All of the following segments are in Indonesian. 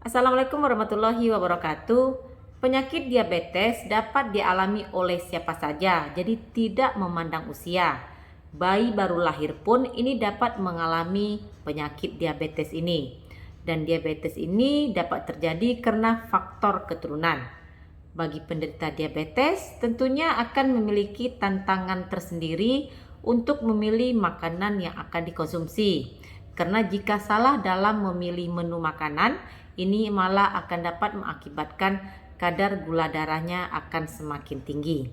Assalamualaikum warahmatullahi wabarakatuh. Penyakit diabetes dapat dialami oleh siapa saja, jadi tidak memandang usia. Bayi baru lahir pun ini dapat mengalami penyakit diabetes ini. Dan diabetes ini dapat terjadi karena faktor keturunan. Bagi penderita diabetes, tentunya akan memiliki tantangan tersendiri untuk memilih makanan yang akan dikonsumsi. Karena jika salah dalam memilih menu makanan, ini malah akan dapat mengakibatkan kadar gula darahnya akan semakin tinggi.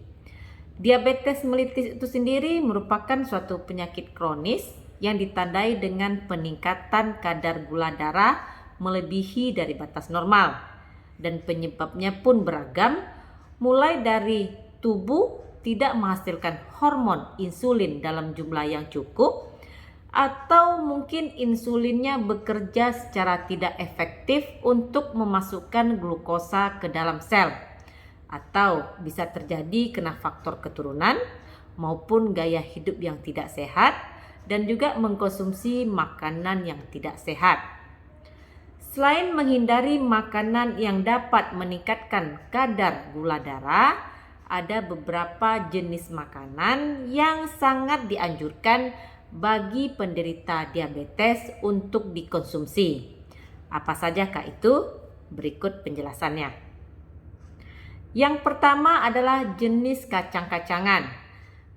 Diabetes mellitus itu sendiri merupakan suatu penyakit kronis yang ditandai dengan peningkatan kadar gula darah melebihi dari batas normal. Dan penyebabnya pun beragam, mulai dari tubuh tidak menghasilkan hormon insulin dalam jumlah yang cukup, atau mungkin insulinnya bekerja secara tidak efektif untuk memasukkan glukosa ke dalam sel, atau bisa terjadi kena faktor keturunan maupun gaya hidup yang tidak sehat dan juga mengkonsumsi makanan yang tidak sehat. Selain menghindari makanan yang dapat meningkatkan kadar gula darah, ada beberapa jenis makanan yang sangat dianjurkan bagi penderita diabetes untuk dikonsumsi. Apa sajakah itu? Berikut penjelasannya. Yang pertama adalah jenis kacang-kacangan.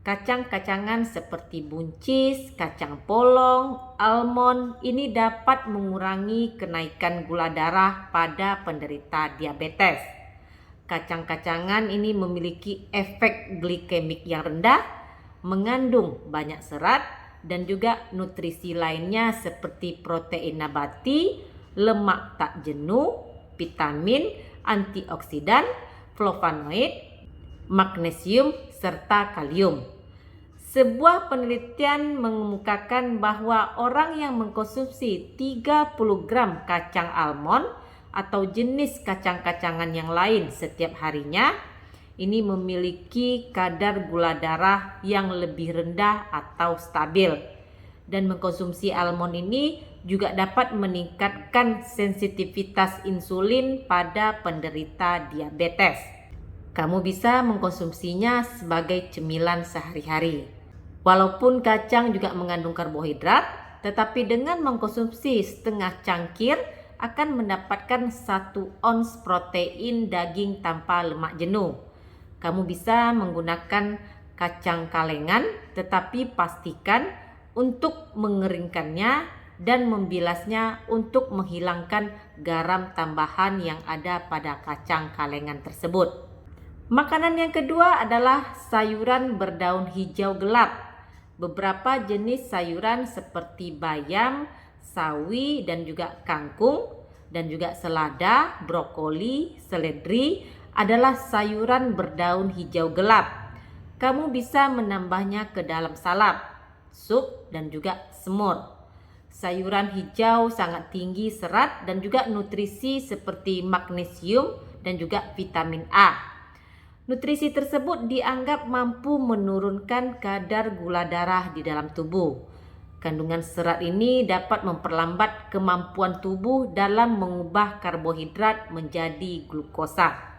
Kacang-kacangan seperti buncis, kacang polong, almond ini dapat mengurangi kenaikan gula darah pada penderita diabetes. Kacang-kacangan ini memiliki efek glikemik yang rendah, mengandung banyak serat, dan juga nutrisi lainnya seperti protein nabati, lemak tak jenuh, vitamin, antioksidan, flavonoid, magnesium, serta kalium. Sebuah penelitian mengemukakan bahwa orang yang mengkonsumsi 30 gram kacang almond atau jenis kacang-kacangan yang lain setiap harinya, ini memiliki kadar gula darah yang lebih rendah atau stabil. Dan mengkonsumsi almond ini juga dapat meningkatkan sensitivitas insulin pada penderita diabetes. Kamu bisa mengkonsumsinya sebagai cemilan sehari-hari. Walaupun kacang juga mengandung karbohidrat, tetapi dengan mengkonsumsi setengah cangkir akan mendapatkan 1 ons protein daging tanpa lemak jenuh. Kamu bisa menggunakan kacang kalengan, tetapi pastikan untuk mengeringkannya dan membilasnya untuk menghilangkan garam tambahan yang ada pada kacang kalengan tersebut. Makanan yang kedua adalah sayuran berdaun hijau gelap. Beberapa jenis sayuran seperti bayam, sawi, dan juga kangkung, dan juga selada, brokoli, seledri adalah sayuran berdaun hijau gelap. Kamu bisa menambahnya ke dalam salad, sup, dan juga semur. Sayuran hijau sangat tinggi serat dan juga nutrisi seperti magnesium dan juga vitamin A. Nutrisi tersebut dianggap mampu menurunkan kadar gula darah di dalam tubuh. Kandungan serat ini dapat memperlambat kemampuan tubuh dalam mengubah karbohidrat menjadi glukosa.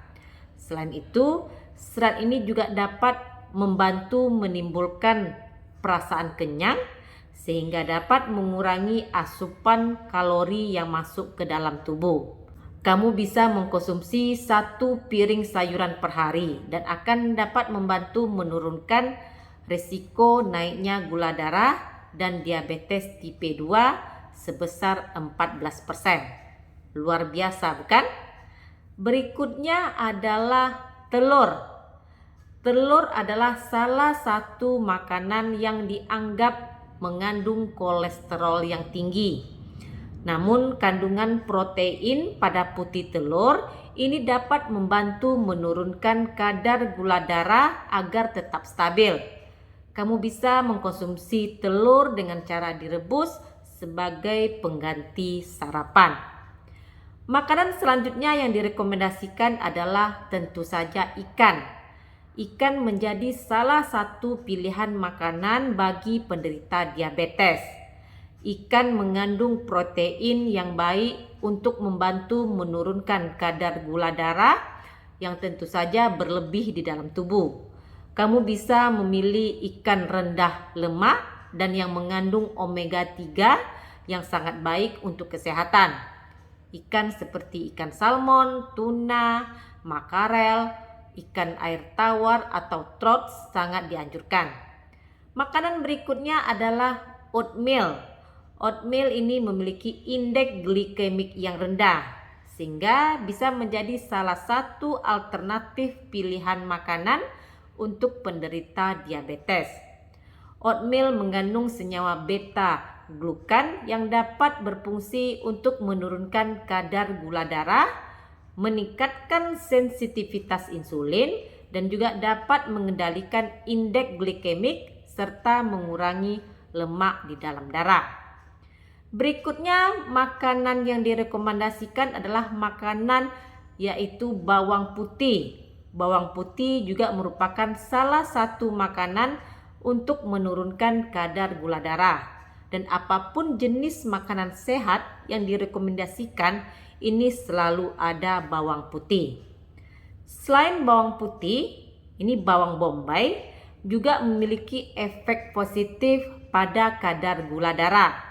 Selain itu, serat ini juga dapat membantu menimbulkan perasaan kenyang sehingga dapat mengurangi asupan kalori yang masuk ke dalam tubuh. Kamu bisa mengkonsumsi 1 piring sayuran per hari dan akan dapat membantu menurunkan risiko naiknya gula darah dan diabetes tipe 2 sebesar 14%. Luar biasa, bukan? Berikutnya adalah telur. Telur adalah salah satu makanan yang dianggap mengandung kolesterol yang tinggi. Namun kandungan protein pada putih telur ini dapat membantu menurunkan kadar gula darah agar tetap stabil. Kamu bisa mengkonsumsi telur dengan cara direbus sebagai pengganti sarapan. Makanan selanjutnya yang direkomendasikan adalah tentu saja ikan. Ikan menjadi salah satu pilihan makanan bagi penderita diabetes. Ikan mengandung protein yang baik untuk membantu menurunkan kadar gula darah yang tentu saja berlebih di dalam tubuh. Kamu bisa memilih ikan rendah lemak dan yang mengandung omega 3 yang sangat baik untuk kesehatan. Ikan seperti ikan salmon, tuna, makarel, ikan air tawar atau trout sangat dianjurkan. Makanan berikutnya adalah oatmeal. Oatmeal ini memiliki indeks glikemik yang rendah, sehingga bisa menjadi salah satu alternatif pilihan makanan untuk penderita diabetes. Oatmeal mengandung senyawa beta glukan yang dapat berfungsi untuk menurunkan kadar gula darah, meningkatkan sensitivitas insulin, dan juga dapat mengendalikan indeks glikemik serta mengurangi lemak di dalam darah. Berikutnya, makanan yang direkomendasikan adalah makanan yaitu bawang putih. Bawang putih juga merupakan salah satu makanan untuk menurunkan kadar gula darah. Dan apapun jenis makanan sehat yang direkomendasikan, ini selalu ada bawang putih. Selain bawang putih, ini bawang bombay juga memiliki efek positif pada kadar gula darah.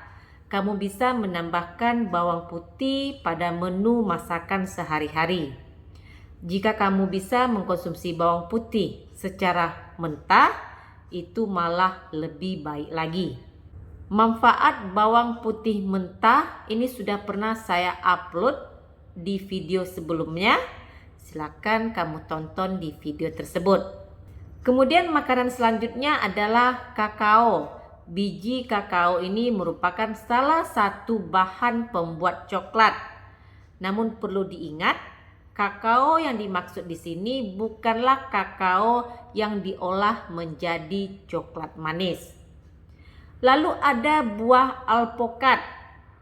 Kamu bisa menambahkan bawang putih pada menu masakan sehari-hari. Jika kamu bisa mengkonsumsi bawang putih secara mentah, itu malah lebih baik lagi. Manfaat bawang putih mentah ini sudah pernah saya upload di video sebelumnya. Silakan kamu tonton di video tersebut. Kemudian makanan selanjutnya adalah kakao. Biji kakao ini merupakan salah satu bahan pembuat coklat. Namun perlu diingat, kakao yang dimaksud di sini bukanlah kakao yang diolah menjadi coklat manis. Lalu ada buah alpukat.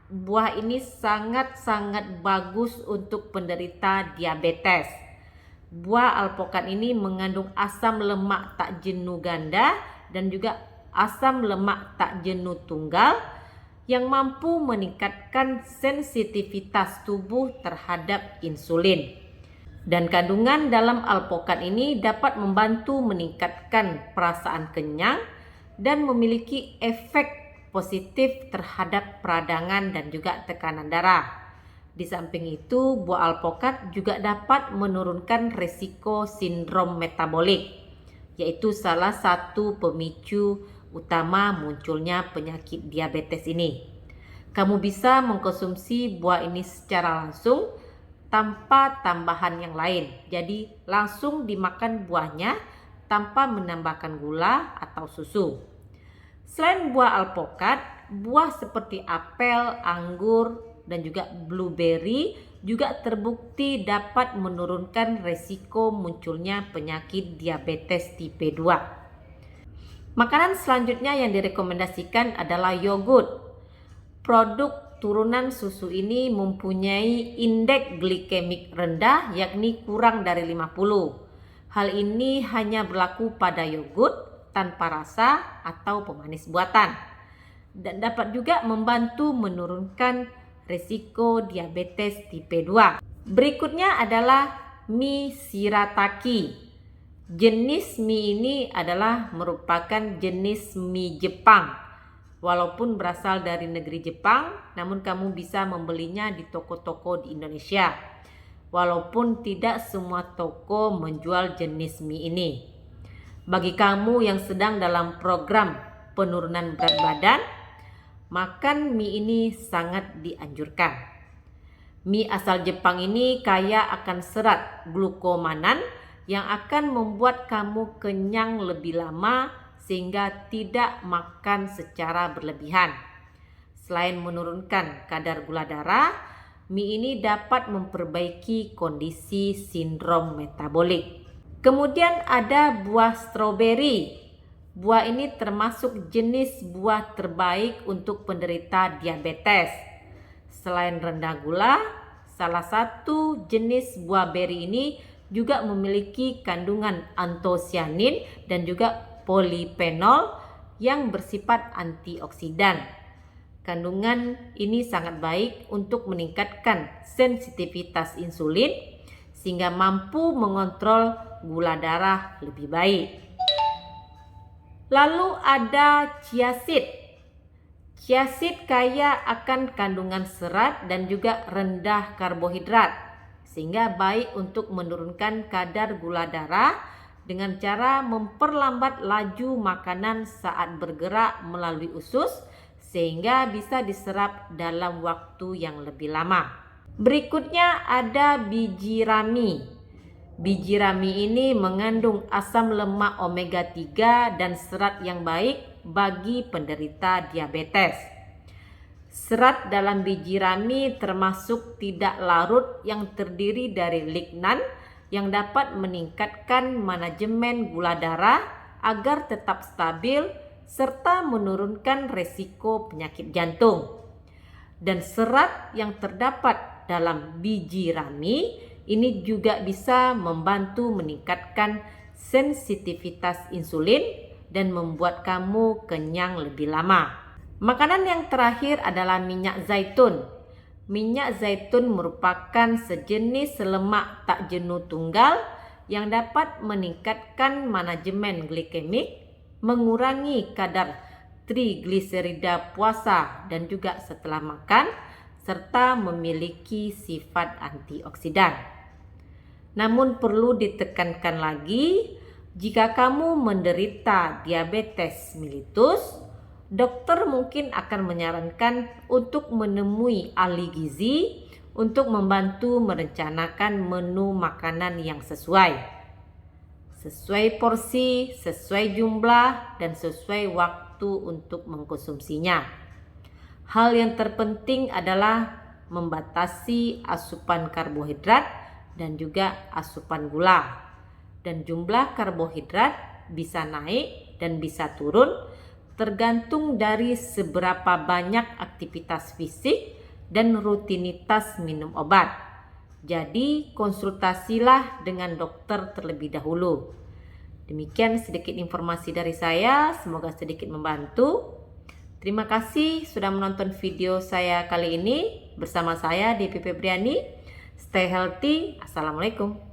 Buah ini sangat-sangat bagus untuk penderita diabetes. Buah alpukat ini mengandung asam lemak tak jenuh ganda dan juga asam lemak tak jenuh tunggal yang mampu meningkatkan sensitivitas tubuh terhadap insulin. Dan kandungan dalam alpukat ini dapat membantu meningkatkan perasaan kenyang dan memiliki efek positif terhadap peradangan dan juga tekanan darah. Di samping itu, buah alpukat juga dapat menurunkan risiko sindrom metabolik, yaitu salah satu pemicu utama munculnya penyakit diabetes ini. Kamu bisa mengkonsumsi buah ini secara langsung tanpa tambahan yang lain. Jadi langsung dimakan buahnya tanpa menambahkan gula atau susu. Selain buah alpukat, buah seperti apel, anggur, dan juga blueberry juga terbukti dapat menurunkan resiko munculnya penyakit diabetes tipe 2. Makanan selanjutnya yang direkomendasikan adalah yogurt. Produk turunan susu ini mempunyai indeks glikemik rendah, yakni kurang dari 50. Hal ini hanya berlaku pada yogurt tanpa rasa atau pemanis buatan, dan dapat juga membantu menurunkan risiko diabetes tipe 2. Berikutnya adalah mie shirataki. Jenis mie ini adalah merupakan jenis mie Jepang. Walaupun berasal dari negeri Jepang, namun kamu bisa membelinya di toko-toko di Indonesia. Walaupun tidak semua toko menjual jenis mie ini. Bagi kamu yang sedang dalam program penurunan berat badan, makan mie ini sangat dianjurkan. Mie asal Jepang ini kaya akan serat glukomanan yang akan membuat kamu kenyang lebih lama sehingga tidak makan secara berlebihan. Selain menurunkan kadar gula darah, mie ini dapat memperbaiki kondisi sindrom metabolik. Kemudian ada buah stroberi. Buah ini termasuk jenis buah terbaik untuk penderita diabetes. Selain rendah gula, salah satu jenis buah beri ini juga memiliki kandungan antosianin dan juga polifenol yang bersifat antioksidan. Kandungan ini sangat baik untuk meningkatkan sensitivitas insulin sehingga mampu mengontrol gula darah lebih baik. Lalu ada chia seed. Chia seed kaya akan kandungan serat dan juga rendah karbohidrat, sehingga baik untuk menurunkan kadar gula darah dengan cara memperlambat laju makanan saat bergerak melalui usus sehingga bisa diserap dalam waktu yang lebih lama. Berikutnya ada biji rami. Biji rami ini mengandung asam lemak omega 3 dan serat yang baik bagi penderita diabetes. Serat dalam biji rami termasuk tidak larut yang terdiri dari lignan yang dapat meningkatkan manajemen gula darah agar tetap stabil serta menurunkan resiko penyakit jantung. Dan serat yang terdapat dalam biji rami ini juga bisa membantu meningkatkan sensitivitas insulin dan membuat kamu kenyang lebih lama. Makanan yang terakhir adalah minyak zaitun. Minyak zaitun merupakan sejenis lemak tak jenuh tunggal yang dapat meningkatkan manajemen glikemik, mengurangi kadar trigliserida puasa dan juga setelah makan, serta memiliki sifat antioksidan. Namun perlu ditekankan lagi, jika kamu menderita diabetes mellitus, dokter mungkin akan menyarankan untuk menemui ahli gizi untuk membantu merencanakan menu makanan yang sesuai porsi, sesuai jumlah, dan sesuai waktu untuk mengkonsumsinya. Hal yang terpenting adalah membatasi asupan karbohidrat dan juga asupan gula. Dan jumlah karbohidrat bisa naik dan bisa turun tergantung dari seberapa banyak aktivitas fisik dan rutinitas minum obat. Jadi konsultasilah dengan dokter terlebih dahulu. Demikian sedikit informasi dari saya, semoga sedikit membantu. Terima kasih sudah menonton video saya kali ini bersama saya Devi Febriani. Stay healthy. Assalamualaikum.